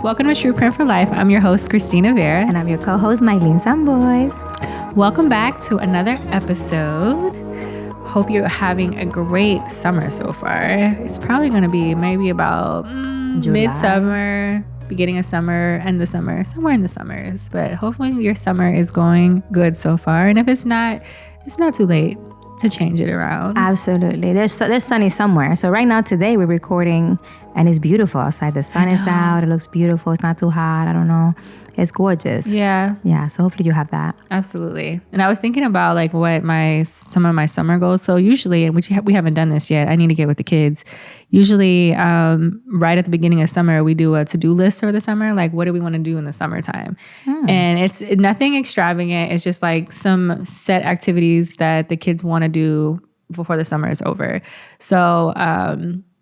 Welcome to True Print for Life. I'm your host, Christina Vera. And I'm your co-host, Maylin Sambois. Welcome back to another episode. Hope you're having a great summer so far. It's probably going to be maybe about midsummer, beginning of summer, end of summer, somewhere in the summers. But hopefully your summer is going good so far. And if it's not too late to change it around. Absolutely. There's sunny somewhere. So right now, today, we're recording and it's beautiful outside. The sun is out. It looks beautiful. It's not too hot. I don't know. It's gorgeous. Yeah. Yeah. So hopefully you have that. Absolutely. And I was thinking about like what some of my summer goals. So usually, which we haven't done this yet, I need to get with the kids. Usually, right at the beginning of summer, we do a to-do list for the summer. Like, what do we want to do in the summertime? And it's nothing extravagant. It's just like some set activities that the kids want to do before the summer is over. So,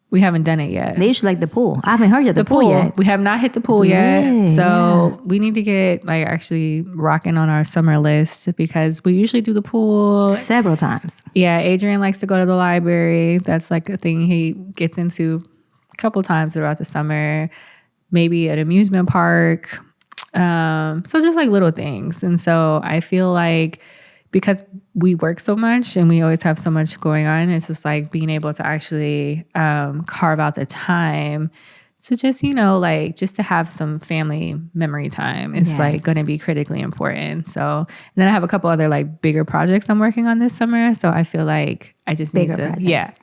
we haven't done it yet. They usually like the pool. I haven't heard of the pool yet. We have not hit the pool yet. So we need to get like actually rocking on our summer list because we usually do the pool several times. Yeah. Adrian likes to go to the library. That's like a thing he gets into a couple times throughout the summer. Maybe an amusement park. So just like little things. And so I feel like because we work so much and we always have so much going on, it's just like being able to actually carve out the time to just, like just to have some family memory time is like going to be critically important. So and then I have a couple other like bigger projects I'm working on this summer. So I feel like I just need to, projects. Yeah.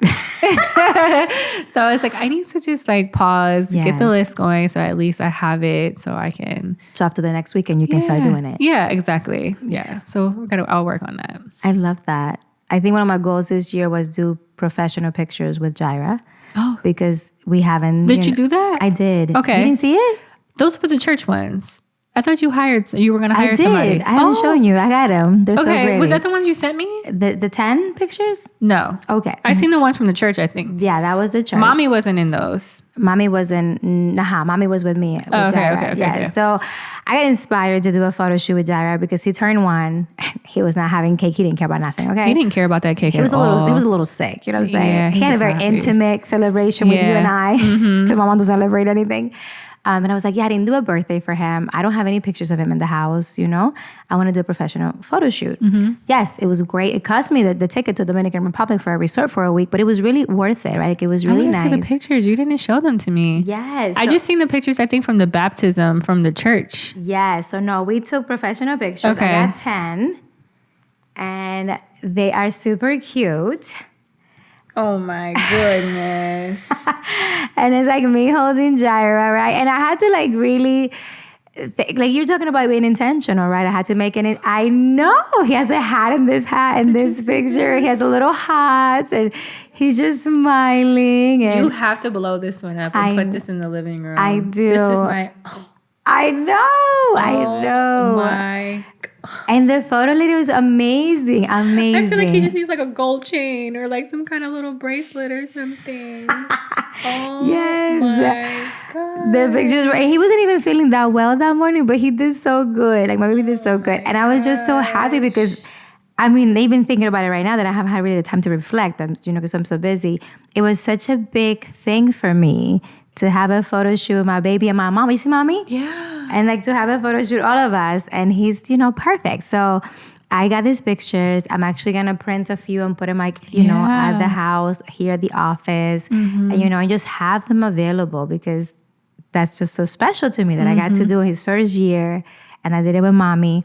So it's like, I need to just like pause, get the list going. So at least I have it so I can. So after the next weekend, you can start doing it. Yeah, exactly. Yes. Yeah. So I'll work on that. I love that. I think one of my goals this year was do professional pictures with Jaira. Oh. Because we haven't. Did you do that? I did. Okay. You didn't see it? Those were the church ones. I thought you were going to hire somebody. I did. I haven't shown you. I got them. They're so pretty. Was that the ones you sent me? The 10 pictures? No. Okay. I seen the ones from the church, I think. Yeah, that was the church. Mommy wasn't in those. Mommy wasn't. Mommy was with me. With Jaira. Okay. So I got inspired to do a photo shoot with Jaira because he turned 1. He was not having cake. He didn't care about nothing. Okay. He didn't care about that cake at all. He was a little sick. You know what I'm saying? Yeah, he had a very intimate celebration with you and I because my mom doesn't celebrate anything. And I was like, I didn't do a birthday for him. I don't have any pictures of him in the house, I want to do a professional photo shoot. Yes, it was great. It cost me the ticket to Dominican Republic for a resort for a week, but it was really worth it, right? Like, it was really nice. I see the pictures. You didn't show them to me. Yes. I just seen the pictures, I think, from the baptism from the church. Yeah. So, no, we took professional pictures. Okay. I got 10. And they are super cute. Oh my goodness. And it's like me holding Jaira, right? And I had to like really, like you're talking about being intentional, right? I had to make it. I know he has a hat in this picture. He has a little hat and he's just smiling. And you have to blow this one up and put this in the living room. I do. This is my... I know. My... And the photo lady was amazing. I feel like he just needs like a gold chain or like some kind of little bracelet or something. Yes. My God. The pictures were, he wasn't even feeling that well that morning, but he did so good. Like my baby did so good. And I was just so happy because, they've been thinking about it right now that I haven't had really the time to reflect, because I'm so busy. It was such a big thing for me to have a photo shoot with my baby and my mom. You see mommy? Yeah. And like to have a photo shoot, all of us. And he's, perfect. So I got these pictures. I'm actually going to print a few and put them at the house, here at the office, and just have them available because that's just so special to me that I got to do his first year and I did it with mommy.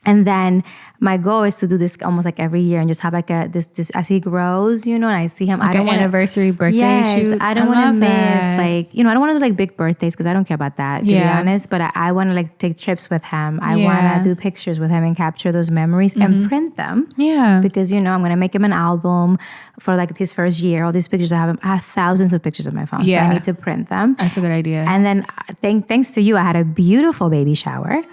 And then my goal is to do this almost like every year and just have like this as he grows, and I see him. Like I don't want anniversary birthday shoot. I don't want to miss I don't want to do like big birthdays because I don't care about that, to be honest. But I want to like take trips with him. I want to do pictures with him and capture those memories and print them. Yeah. Because I'm going to make him an album for like his first year. All these pictures I have thousands of pictures on my phone, so I need to print them. That's a good idea. And then thanks to you, I had a beautiful baby shower.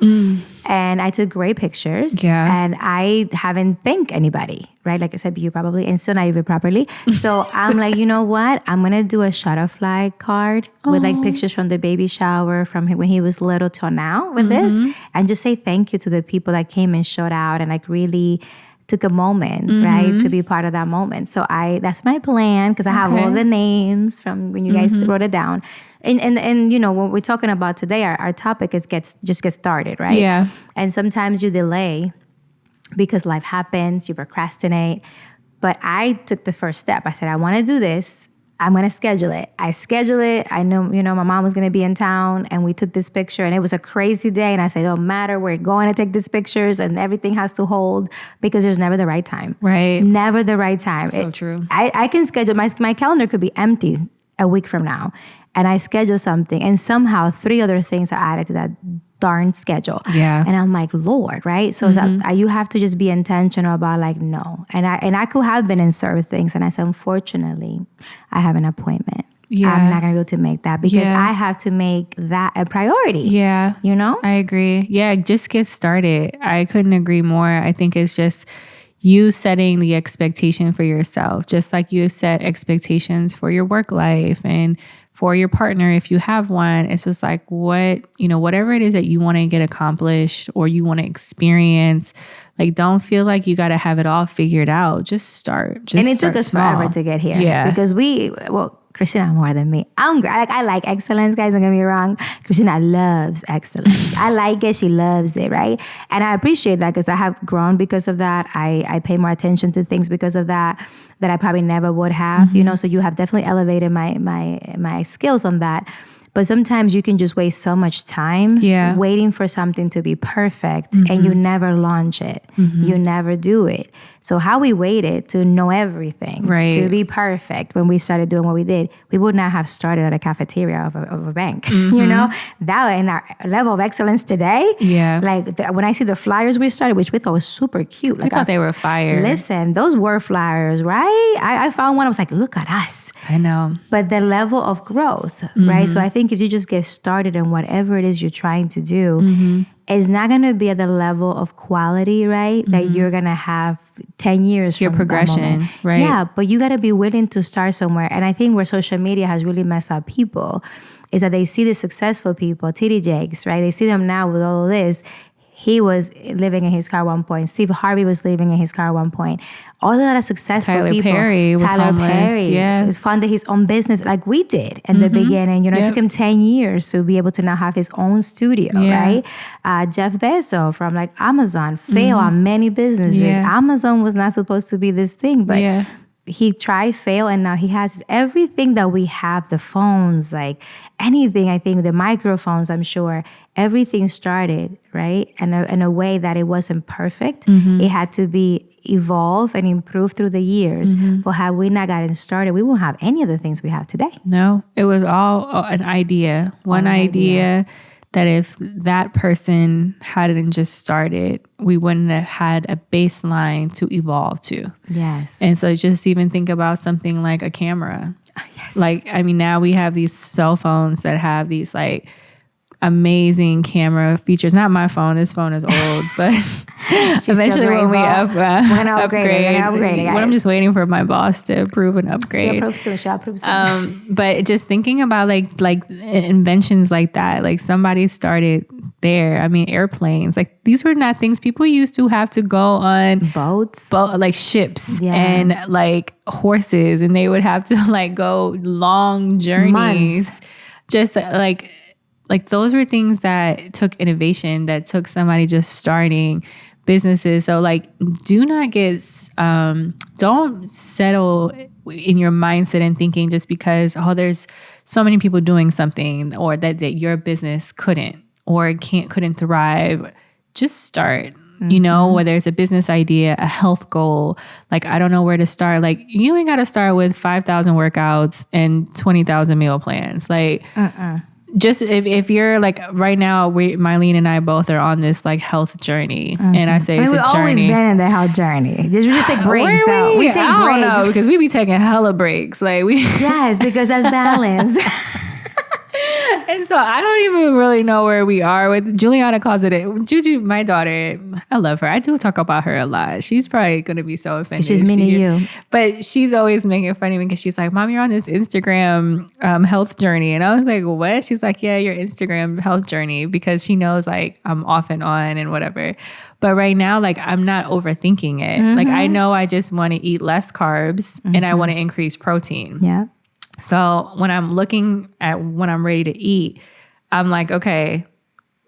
And I took great pictures. Yeah. And I haven't thanked anybody, right? Like I said, you probably, and still not even properly. So I'm like, you know what? I'm going to do a Shutterfly card with like pictures from the baby shower from when he was little till now with this. And just say thank you to the people that came and showed out and like really took a moment, right, to be part of that moment. So that's my plan, because I have all the names from when you guys wrote it down. And you know, what we're talking about today, our topic is just get started, right? Yeah. And sometimes you delay because life happens, you procrastinate. But I took the first step. I said, I want to do this. I'm going to schedule it. I scheduled it. I know, you know, my mom was going to be in town, and we took this picture, and it was a crazy day. And I said, don't matter. We're going to take these pictures, and everything has to hold, because there's never the right time. Right. Never the right time. So true. I can schedule, my calendar could be empty a week from now, and I schedule something, and somehow 3 other things are added to that darn schedule. Yeah. And I'm like, Lord, right? So you have to just be intentional about like, no. And I could have been in certain things. And I said, unfortunately, I have an appointment. Yeah. I'm not going to be able to make that, because I have to make that a priority. Yeah. You know? I agree. Yeah. Just get started. I couldn't agree more. I think it's just you setting the expectation for yourself, just like you set expectations for your work life and for your partner, if you have one. It's just like, whatever it is that you want to get accomplished or you want to experience, like, don't feel like you got to have it all figured out. Just start. And it took us forever to get here. Yeah. Because Christina more than me. I like excellence, guys. Don't get me wrong. Christina loves excellence. I like it. She loves it, right? And I appreciate that, because I have grown because of that. I pay more attention to things because of that I probably never would have. You know, so you have definitely elevated my skills on that. But sometimes you can just waste so much time waiting for something to be perfect, and you never launch it. You never do it. So how we waited to know everything, to be perfect when we started doing what we did, we would not have started at a cafeteria of a bank. You know, that in our level of excellence today. Yeah. Like when I see the flyers we started, which we thought was super cute. Like I thought they were fire. Listen, those were flyers, right? I found one. I was like, look at us. I know. But the level of growth, right? So I think if you just get started in whatever it is you're trying to do, it's not going to be at the level of quality, right? That you're going to have 10 years your from progression, right? Yeah, but you got to be willing to start somewhere. And I think where social media has really messed up people is that they see the successful people, TD Jakes, right? They see them now with all of this. He was living in his car at one point. Steve Harvey was living in his car at one point. All of that are successful people. Tyler Perry Yeah. was funded his own business like we did in the beginning. You know, it took him 10 years to be able to now have his own studio, right? Jeff Bezos from like Amazon failed on many businesses. Amazon was not supposed to be this thing, but he tried, failed, and now he has everything that we have, the phones, like anything, I think, the microphones, I'm sure, everything started, right? And in a way that it wasn't perfect. It had to be evolved and improved through the years. But had we not gotten started, we won't have any of the things we have today. No, it was all an idea. One idea that if that person hadn't just started, we wouldn't have had a baseline to evolve to. Yes. And so just even think about something like a camera. Yes. Like, I mean, now we have these cell phones that have these like amazing camera features. Not my phone. This phone is old, but eventually when we upgrade, I'm just waiting for my boss to approve an upgrade. She'll approve soon. But just thinking about like inventions like that, like somebody started there. I mean, airplanes, like these were not things people used to have to go on boats, like ships and like horses, and they would have to like go long journeys. Months. Just like those were things that took innovation, that took somebody just starting businesses. So like, do not get, don't settle in your mindset and thinking just because, there's so many people doing something, or that your business couldn't or couldn't thrive. Just start. You know, whether it's a business idea, a health goal, like, I don't know where to start. Like, you ain't got to start with 5,000 workouts and 20,000 meal plans. Like, just if you're like right now, Maylin and I both are on this like health journey, and I say it's a journey. We've always been in the health journey. We just take breaks though. We take breaks. I don't know, because we be taking hella breaks. Like yes, because that's balance. And So I don't even really know where we are with Juliana calls it. Juju, my daughter, I love her. I do talk about her a lot. She's probably going to be so offended. She's mean to you. But she's always making fun of me because she's like, Mom, you're on this Instagram health journey. And I was like, what? She's like, yeah, your Instagram health journey, because she knows like I'm off and on and whatever. But right now, like I'm not overthinking it. Like I know I just want to eat less carbs and I want to increase protein. Yeah. So when I'm looking at when I'm ready to eat, I'm like, okay,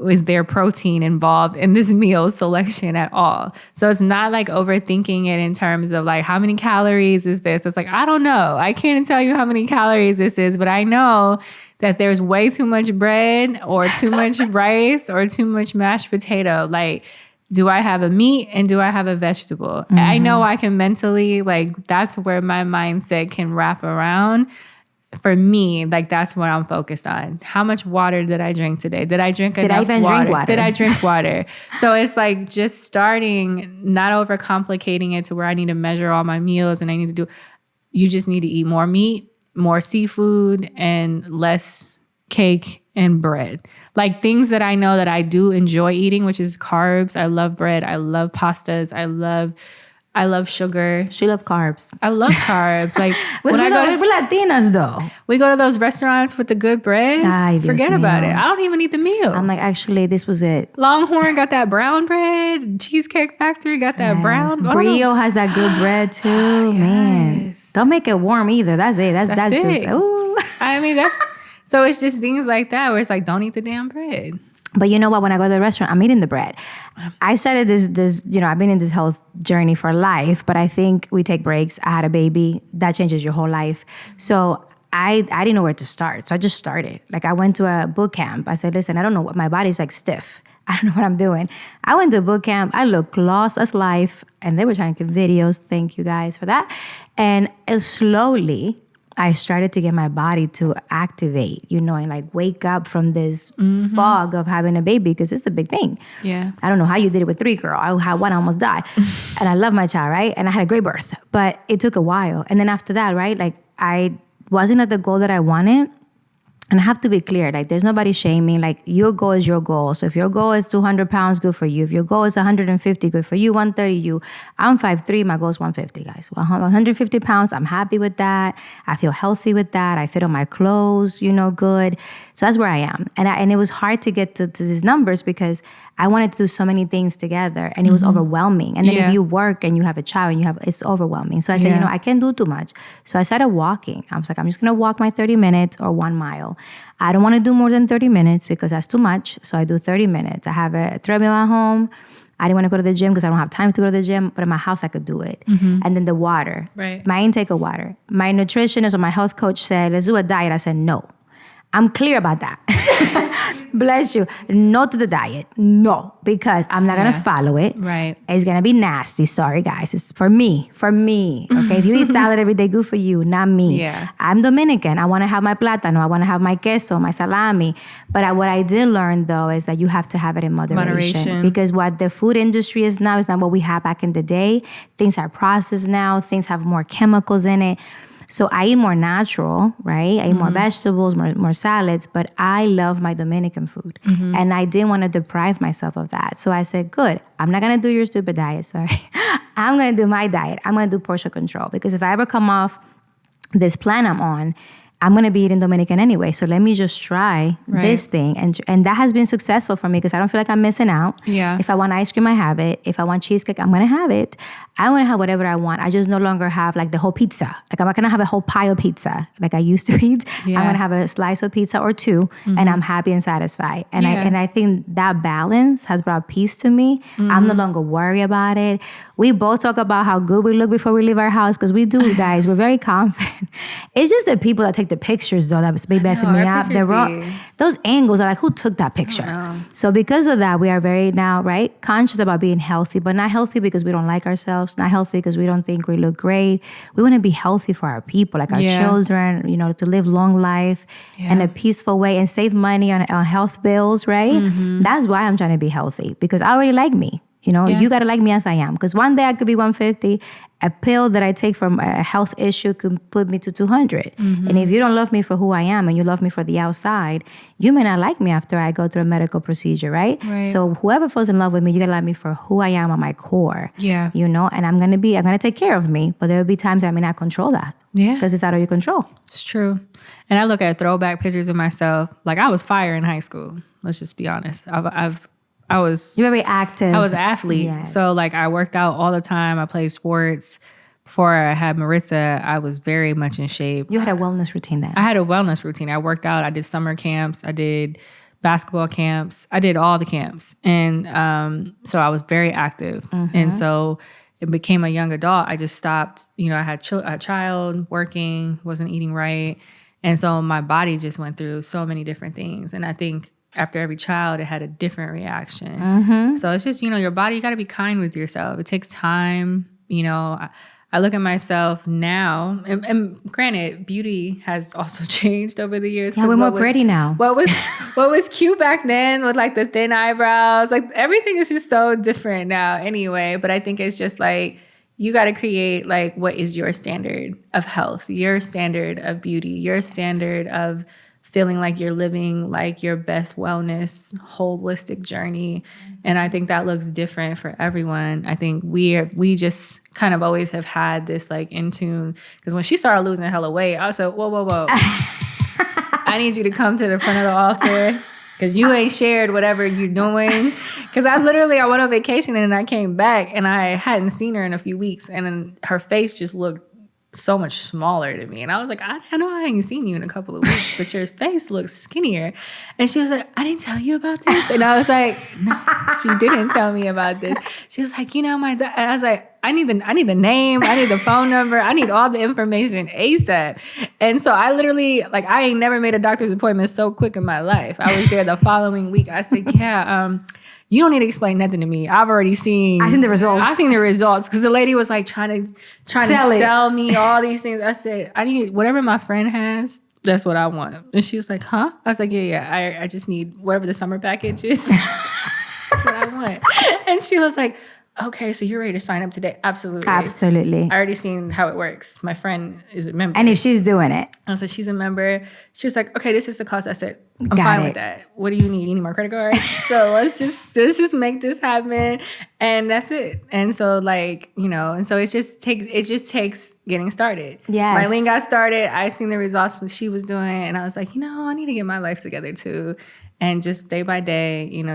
is there protein involved in this meal selection at all? So it's not like overthinking it in terms of like, how many calories is this? It's like, I don't know. I can't tell you how many calories this is, but I know that there's way too much bread or too much rice or too much mashed potato. Like, do I have a meat and do I have a vegetable? I know I can mentally, like, that's where my mindset can wrap around. For me, like that's what I'm focused on. How much water did I drink today? Did I drink enough water? Did I drink water? So it's like just starting, not overcomplicating it to where I need to measure all my meals and I need to do, you just need to eat more meat, more seafood, and less cake and bread. Like things that I know that I do enjoy eating, which is carbs. I love bread. I love pastas. I love sugar. She loves carbs. I love carbs. Like we're Latinas though. We go to those restaurants with the good bread. Forget about it. I don't even eat the meal. I'm like, actually, this was it. Longhorn got that brown bread. Cheesecake Factory got that brown. Brio has that good bread too. Man, don't make it warm either. That's it. That's it. Just, ooh. I mean, so it's just things like that where it's like, don't eat the damn bread. But you know what? When I go to the restaurant, I'm eating the bread. I started this, I've been in this health journey for life, but I think we take breaks. I had a baby. That changes your whole life. So I didn't know where to start. So I just started. Like I went to a boot camp. I said, listen, I don't know what, my body's like stiff. I don't know what I'm doing. I went to a boot camp. I looked lost as life. And they were trying to give videos. Thank you guys for that. And slowly, I started to get my body to activate, and like wake up from this fog of having a baby, because it's a big thing. Yeah. I don't know how you did it with 3, girl. I had 1, I almost died. And I love my child, right? And I had a great birth, but it took a while. And then after that, right? Like I wasn't at the goal that I wanted. And I have to be clear, like there's nobody shaming, like your goal is your goal. So if your goal is 200 pounds, good for you. If your goal is 150, good for you. 130, you. I'm 5'3", my goal is 150, guys. 150 pounds, I'm happy with that. I feel healthy with that. I fit on my clothes, good. So that's where I am. And it was hard to get to these numbers because I wanted to do so many things together and it was overwhelming. And then if you work and you have a child and it's overwhelming. So I said, I can't do too much. So I started walking. I was like, I'm just going to walk my 30 minutes or 1 mile. I don't want to do more than 30 minutes because that's too much. So I do 30 minutes. I have a treadmill at home. I didn't want to go to the gym because I don't have time to go to the gym, but in my house I could do it. And then the water, my intake of water. My nutritionist or my health coach said, let's do a diet. I said, no. I'm clear about that. Bless you. No to the diet. No, because I'm not going to follow it. Right. It's going to be nasty. Sorry, guys. It's for me. Okay. If you eat salad every day, good for you, not me. Yeah. I'm Dominican. I want to have my plátano. I want to have my queso, my salami. But what I did learn, though, is that you have to have it in moderation. Because what the food industry is now is not what we had back in the day. Things are processed now. Things have more chemicals in it. So I eat more natural, right? I eat more vegetables, more salads, but I love my Dominican food. And I didn't want to deprive myself of that. So I said, good, I'm not going to do your stupid diet, sorry. I'm going to do my diet. I'm going to do portion control. Because if I ever come off this plan I'm on, I'm going to be eating Dominican anyway. So let me just try this thing. And that has been successful for me because I don't feel like I'm missing out. Yeah. If I want ice cream, I have it. If I want cheesecake, I'm going to have it. I want to have whatever I want. I just no longer have like the whole pizza. Like I'm not going to have a whole pile of pizza like I used to eat. Yeah. I'm going to have a slice of pizza or 2 and I'm happy and satisfied. And I think that balance has brought peace to me. I'm no longer worried about it. We both talk about how good we look before we leave our house because we do, guys. We're very confident. It's just the people that take the pictures, though, that was messing me up. Those angles are like, who took that picture? So because of that, we are very now, conscious about being healthy, but not healthy because we don't like ourselves, not healthy because we don't think we look great. We want to be healthy for our people, like our children, to live long life in a peaceful way and save money on health bills, right? That's why I'm trying to be healthy because I already like me. You know, you got to like me as I am. Because one day I could be 150. A pill that I take from a health issue could put me to 200. And if you don't love me for who I am and you love me for the outside, you may not like me after I go through a medical procedure, right? So whoever falls in love with me, you got to like me for who I am at my core. Yeah. You know, and I'm going to take care of me. But there will be times that I may not control that. Yeah. Because it's out of your control. It's true. And I look at throwback pictures of myself. Like, I was fire in high school. Let's just be honest. I was... You're very active. I was an athlete. Yes. So, like, I worked out all the time. I played sports. Before I had Maritza, I was very much in shape. You had a wellness routine then. I had a wellness routine. I worked out. I did summer camps. I did basketball camps. I did all the camps. And so I was very active. And so it became a young adult. I just stopped. You know, I had a child, working, wasn't eating right. And so my body just went through so many different things. And I think after every child, it had a different reaction. So it's just, you know, your body, you got to be kind with yourself. It takes time. You know, I look at myself now, and granted, beauty has also changed over the years. Yeah, we're more pretty now. What was cute back then with like the thin eyebrows, like everything is just so different now anyway. But I think it's just like, you got to create like, what is your standard of health, your standard of beauty, your standard of feeling like you're living like your best wellness, holistic journey. And I think that looks different for everyone. I think we just kind of always have had this like in tune. Because when she started losing hella weight, I was like, whoa. I need you to come to the front of the altar because you ain't shared whatever you're doing. Because I went on vacation and I came back and I hadn't seen her in a few weeks. And then her face just looked so much smaller to me. And I was like, I know I ain't seen you in a couple of weeks, but your face looks skinnier. And she was like, I didn't tell you about this. And I was like, no, she didn't tell me about this. She was like, you know, and I was like, I need the name, I need the phone number, I need all the information ASAP. And so I literally, like, I ain't never made a doctor's appointment so quick in my life. I was there the following week. I said, yeah, you don't need to explain nothing to me. I've seen the results. I've seen the results because the lady was like trying to sell me all these things. I said, I need whatever my friend has. That's what I want. And she was like, huh? I was like, yeah. I just need whatever the summer package is. That's what I want. And she was like, okay, so you're ready to sign up today? Absolutely. Absolutely. I already seen how it works. My friend is a member. And if she's doing it. And so she's a member. She was like, okay, this is the cost. I said, I'm fine with that. What do you need? You need my credit card? So let's just make this happen. And that's it. And so like, you know, and so it just takes getting started. Yes. Maylin got started. I seen the results what she was doing. And I was like, you know, I need to get my life together too. And just day by day, you know,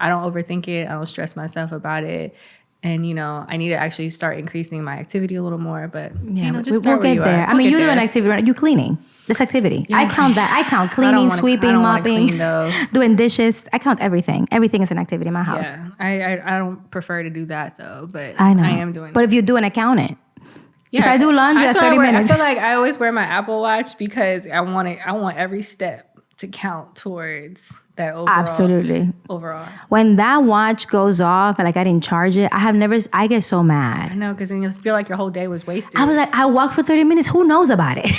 I don't overthink it. I don't stress myself about it. And, you know, I need to actually start increasing my activity a little more. But, you know, just start where you are. I mean, you do an activity, right? You're cleaning. This activity. Yeah. I count that. I count cleaning, sweeping, mopping, doing dishes. I count everything. Everything is an activity in my house. Yeah. I don't prefer to do that, though. But I know. I am doing But if you do an account, yeah. If I do laundry, that's 30 minutes. I feel like I always wear my Apple Watch because I want every step to count towards that overall. Absolutely. Overall. When that watch goes off, like I didn't charge it, I get so mad. I know, because then you feel like your whole day was wasted. I was like, I walked for 30 minutes. Who knows about it?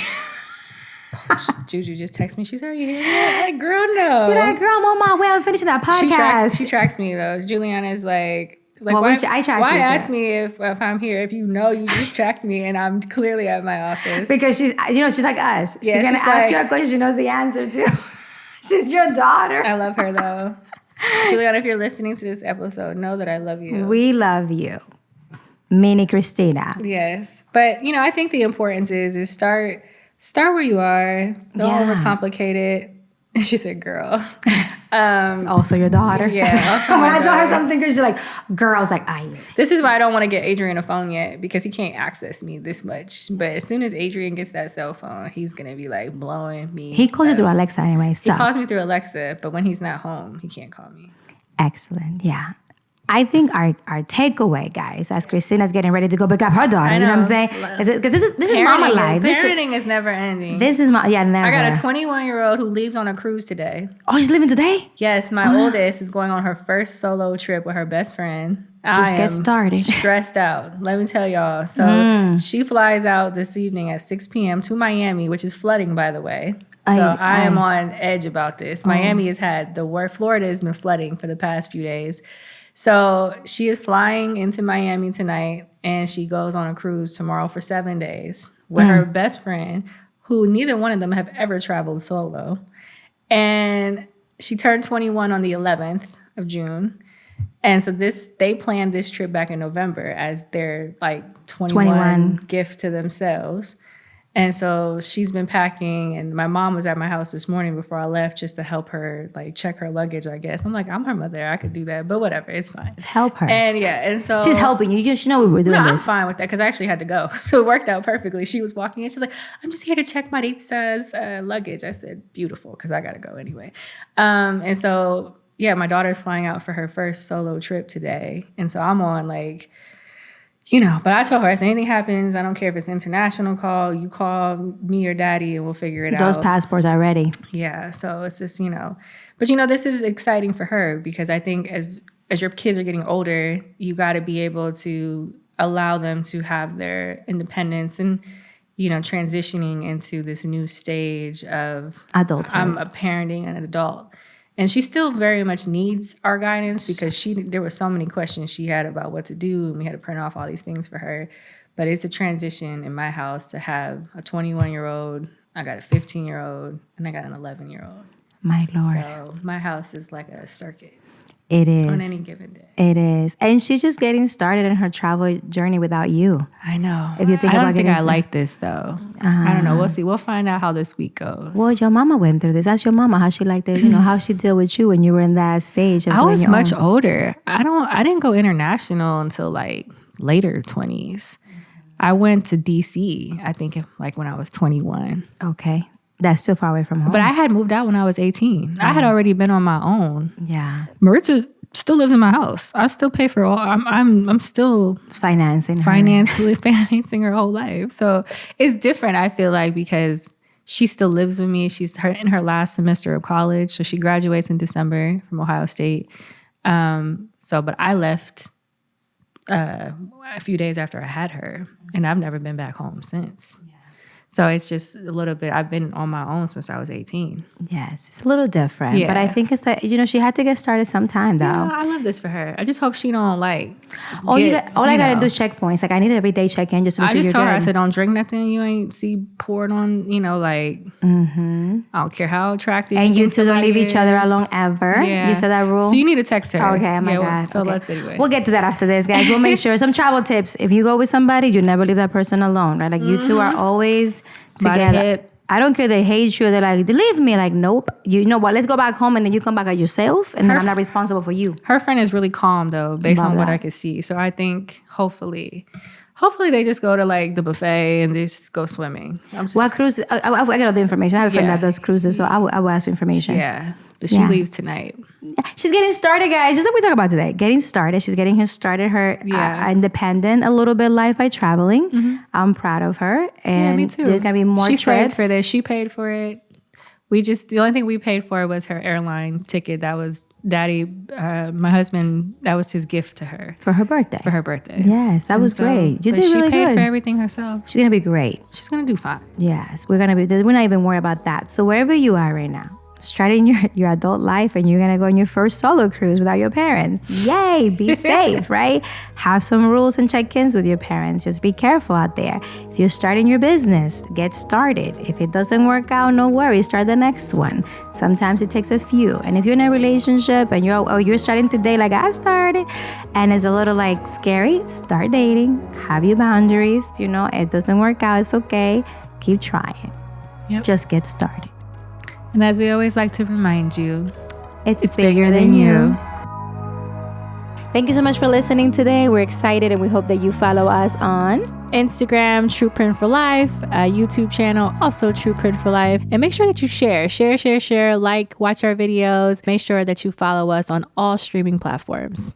Juju just texted me. She said, are you here yet? Like, girl, no. You're like, girl, I'm on my way. I'm finishing that podcast. She tracks me, though. Juliana's like, well, why ask me if I'm here if you know you just tracked me and I'm clearly at my office? Because she's like us. Yeah, she's going to ask you a question she knows the answer to. She's your daughter. I love her, though. Juliana, if you're listening to this episode, know that I love you. We love you. Mini Christina. Yes. But, you know, I think the importance is start where you are. Don't overcomplicate it. She said, girl. Also your daughter. Yeah. When I tell her something, she's like, girl's like, This is why I don't want to get Adrian a phone yet, because he can't access me this much. But as soon as Adrian gets that cell phone, he's going to be like blowing me. He calls you through Alexa anyway. He calls me through Alexa, but when he's not home, he can't call me. Excellent. Yeah. I think our takeaway, guys, as Christina's getting ready to go pick up her daughter, you know what I'm saying? Because this is mama life. Parenting is never ending. This is never. I got a 21-year-old who leaves on a cruise today. Oh, she's leaving today? Yes, my oldest is going on her first solo trip with her best friend. Just get started. Stressed out. Let me tell y'all. So she flies out this evening at 6 p.m. to Miami, which is flooding, by the way. So I am on edge about this. Miami has had the worst. Florida has been flooding for the past few days. So she is flying into Miami tonight, and she goes on a cruise tomorrow for 7 days with her best friend, who neither one of them have ever traveled solo. And she turned 21 on the 11th of June. And so they planned this trip back in November as their like 21 gift to themselves. And so she's been packing, and my mom was at my house this morning before I left just to help her like check her luggage, I guess. I'm like, I'm her mother, I could do that, but whatever, it's fine. Help her. And so she's helping you. She know we were doing this. I'm fine with that because I actually had to go. So it worked out perfectly. She was walking in, she's like, I'm just here to check Maritza's luggage. I said, beautiful, because I gotta go anyway. And so yeah, my daughter's flying out for her first solo trip today. And so I'm on like, but I told her, if anything happens, I don't care if it's international call, you call me or daddy and we'll figure it out. Those passports are ready. Yeah. So it's just, but this is exciting for her because I think as your kids are getting older, you got to be able to allow them to have their independence and, transitioning into this new stage of adulthood. I'm a parenting an adult. And she still very much needs our guidance because there were so many questions she had about what to do, and we had to print off all these things for her. But it's a transition in my house to have a 21-year-old, I got a 15-year-old, and I got an 11-year-old. My Lord. So my house is like a circus. It is. On any given day. It is. And she's just getting started in her travel journey without you. I know. If you think I don't think I like this, though. I don't know. We'll see. We'll find out how this week goes. Well, your mama went through this. Ask your mama how she liked it. How she dealt with you when you were in that stage. Of I was much older. I didn't go international until like later 20s. I went to DC, I think like when I was 21. Okay. That's too far away from home. But I had moved out when I was 18. I had already been on my own. Yeah. Maritza still lives in my house. I still pay for all. I'm still financing her whole life. So it's different, I feel like, because she still lives with me. She's in her last semester of college. So she graduates in December from Ohio State. But I left a few days after I had her, and I've never been back home since. So it's just a little bit, I've been on my own since I was 18. Yes, it's a little different. Yeah. But I think it's that, she had to get started sometime, though. Yeah, I love this for her. I just hope she don't all I got to do is checkpoints. Like I need every day check-in just to make sure you're good. I just told her, I said, don't drink nothing you ain't see poured on, I don't care how attractive. And you two don't leave each other alone ever. Yeah. You said that rule? So you need to text her. Okay, oh my God. So let's anyways. We'll get to that after this, guys. We'll make sure. Some travel tips. If you go with somebody, you never leave that person alone, right? Like you two are always together. I don't care they hate you or they're like, leave me. Like, nope. You know what? Let's go back home and then you come back at yourself and then I'm not responsible for you. Her friend is really calm though, based on what I could see. So I think hopefully they just go to like the buffet and they just go swimming. What cruise? I got all the information. I have a friend that does cruises, so I will ask you information. Yeah. But she leaves tonight. She's getting started, guys. Just like we talk about today. Getting started. She's getting started her independent, a little bit life by traveling. Mm-hmm. I'm proud of her. And me too. There's going to be more trips. She saved for this. She paid for it. The only thing we paid for was her airline ticket. That was Daddy, my husband, that was his gift to her. For her birthday. Yes, that was great. You did really good. She paid for everything herself. She's going to be great. She's going to do fine. Yes, we're not even worried about that. So wherever you are right now, starting your adult life and you're going to go on your first solo cruise without your parents. Yay, be safe, right? Have some rules and check-ins with your parents. Just be careful out there. If you're starting your business, get started. If it doesn't work out, no worries, start the next one. Sometimes it takes a few. And if you're in a relationship and you're starting to date like I started and it's a little like scary, start dating. Have your boundaries. It doesn't work out, it's okay. Keep trying. Yep. Just get started. And as we always like to remind you, it's bigger than you. Thank you so much for listening today. We're excited and we hope that you follow us on Instagram, True Print for Life, YouTube channel, also True Print for Life. And make sure that you share, watch our videos. Make sure that you follow us on all streaming platforms.